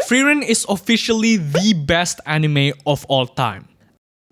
Frieren is officially the best anime of all time.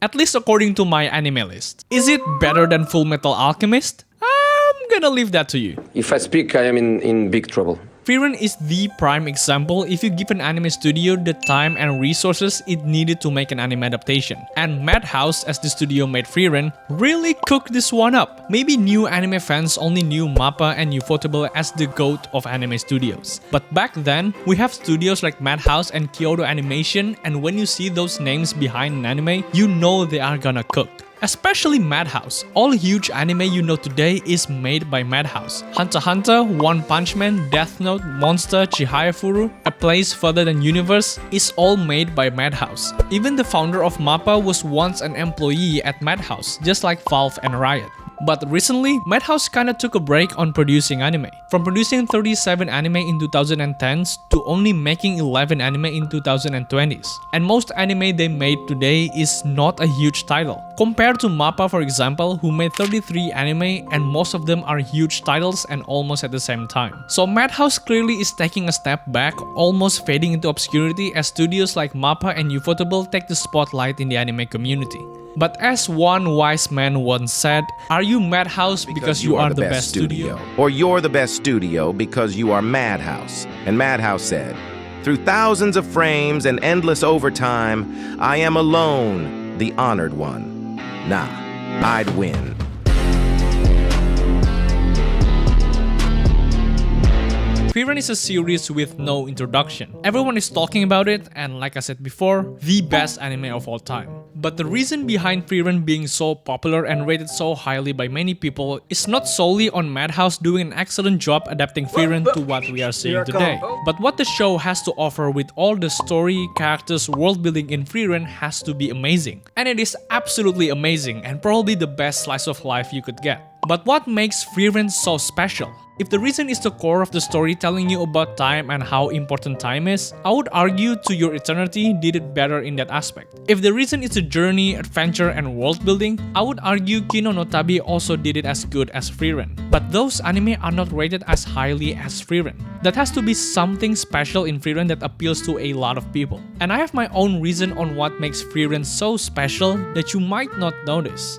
At least according to my anime list. Is it better than Full Metal Alchemist? I'm gonna leave that to you. If I speak, I am in big trouble. Frieren is the prime example if you give an anime studio the time and resources it needed to make an anime adaptation. And Madhouse, as the studio made Frieren, really cooked this one up. Maybe new anime fans only knew MAPPA and Ufotable as the GOAT of anime studios. But back then, we have studios like Madhouse and Kyoto Animation, and when you see those names behind an anime, you know they are gonna cook. Especially Madhouse. All huge anime you know today is made by Madhouse. Hunter x Hunter, One Punch Man, Death Note, Monster, Chihayafuru, A Place Further Than Universe is all made by Madhouse. Even the founder of MAPPA was once an employee at Madhouse, just like Valve and Riot. But recently, Madhouse kinda took a break on producing anime. From producing 37 anime in 2010s to only making 11 anime in 2020s. And most anime they made today is not a huge title. Compared to MAPPA, for example, who made 33 anime and most of them are huge titles and almost at the same time. So Madhouse clearly is taking a step back, almost fading into obscurity as studios like MAPPA and Ufotable take the spotlight in the anime community. But as one wise man once said, are you Madhouse because you are the best studio? Or you're the best studio because you are Madhouse. And Madhouse said, through thousands of frames and endless overtime, I am alone, the honored one. Nah, I'd win. Frieren is a series with no introduction. Everyone is talking about it, and like I said before, the best anime of all time. But the reason behind Frieren being so popular and rated so highly by many people is not solely on Madhouse doing an excellent job adapting Frieren to what we are seeing today, but what the show has to offer with all the story, characters, world building in Frieren has to be amazing. And it is absolutely amazing and probably the best slice of life you could get. But what makes Frieren so special? If the reason is the core of the story telling you about time and how important time is, I would argue To Your Eternity did it better in that aspect. If the reason is the journey, adventure, and world building, I would argue Kino no Tabi also did it as good as Frieren. But those anime are not rated as highly as Frieren. That has to be something special in Frieren that appeals to a lot of people. And I have my own reason on what makes Frieren so special that you might not notice.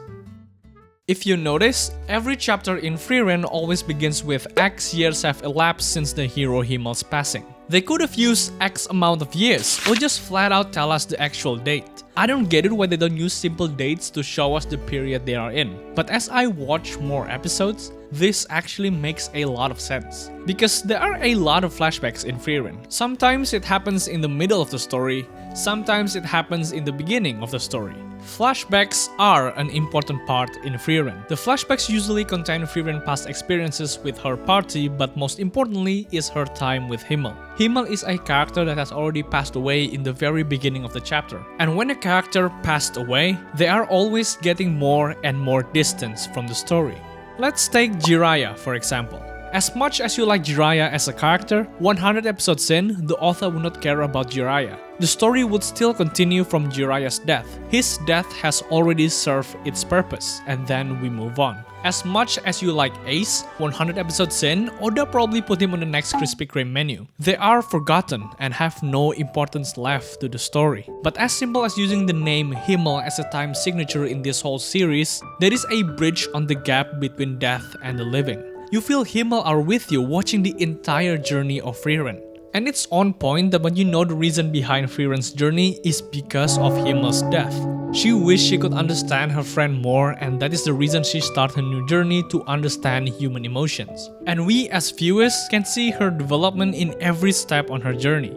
If you notice, every chapter in Frieren always begins with X years have elapsed since the hero Himmel's passing. They could have used X amount of years, or just flat out tell us the actual date. I don't get it why they don't use simple dates to show us the period they are in. But as I watch more episodes, this actually makes a lot of sense. Because there are a lot of flashbacks in Frieren. Sometimes it happens in the middle of the story, sometimes it happens in the beginning of the story. Flashbacks are an important part in Frieren. The flashbacks usually contain Frieren past experiences with her party, but most importantly is her time with Himmel. Himmel is a character that has already passed away in the very beginning of the chapter. And when a character passed away, they are always getting more and more distance from the story. Let's take Jiraiya for example. As much as you like Jiraiya as a character, 100 episodes in, the author would not care about Jiraiya. The story would still continue from Jiraiya's death. His death has already served its purpose, and then we move on. As much as you like Ace, 100 episodes in, Oda probably put him on the next Krispy Kreme menu. They are forgotten and have no importance left to the story. But as simple as using the name Himmel as a time signature in this whole series, there is a bridge on the gap between death and the living. You feel Himmel are with you watching the entire journey of Frieren. And it's on point that when you know the reason behind Frieren's journey is because of Himmel's death. She wished she could understand her friend more, and that is the reason she started her new journey to understand human emotions. And we as viewers can see her development in every step on her journey.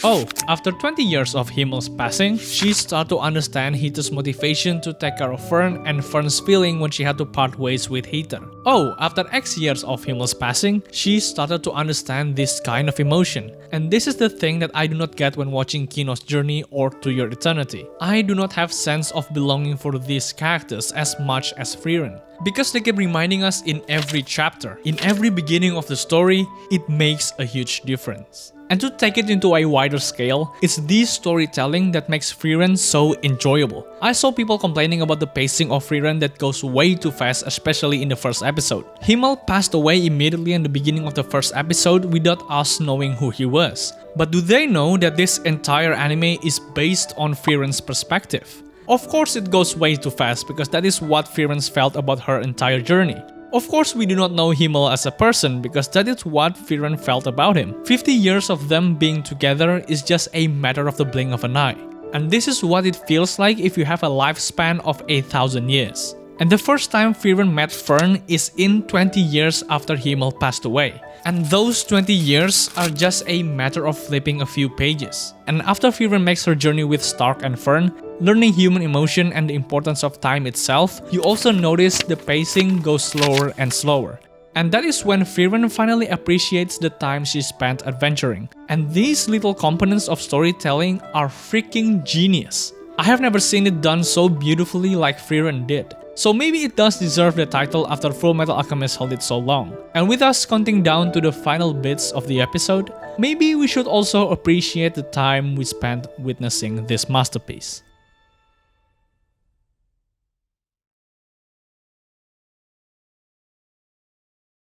Oh, after 20 years of Himmel's passing, she started to understand Hito's motivation to take care of Fern and Fern's feeling when she had to part ways with Hito. Oh, after X years of Himmel's passing, she started to understand this kind of emotion. And this is the thing that I do not get when watching Kino's journey or To Your Eternity. I do not have sense of belonging for these characters as much as Frieren. Because they keep reminding us in every chapter, in every beginning of the story, it makes a huge difference. And to take it into a wider scale, it's this storytelling that makes Frieren so enjoyable. I saw people complaining about the pacing of Frieren that goes way too fast, especially in the first episode. Himmel passed away immediately in the beginning of the first episode without us knowing who he was. But do they know that this entire anime is based on Frieren's perspective? Of course it goes way too fast because that is what Frieren felt about her entire journey. Of course, we do not know Himmel as a person because that is what Frieren felt about him. 50 years of them being together is just a matter of the blink of an eye. And this is what it feels like if you have a lifespan of 1,000 years. And the first time Frieren met Fern is in 20 years after Himmel passed away. And those 20 years are just a matter of flipping a few pages. And after Frieren makes her journey with Stark and Fern, learning human emotion and the importance of time itself, you also notice the pacing goes slower and slower. And that is when Frieren finally appreciates the time she spent adventuring. And these little components of storytelling are freaking genius. I have never seen it done so beautifully like Frieren did. So maybe it does deserve the title after Fullmetal Alchemist held it so long. And with us counting down to the final bits of the episode, maybe we should also appreciate the time we spent witnessing this masterpiece.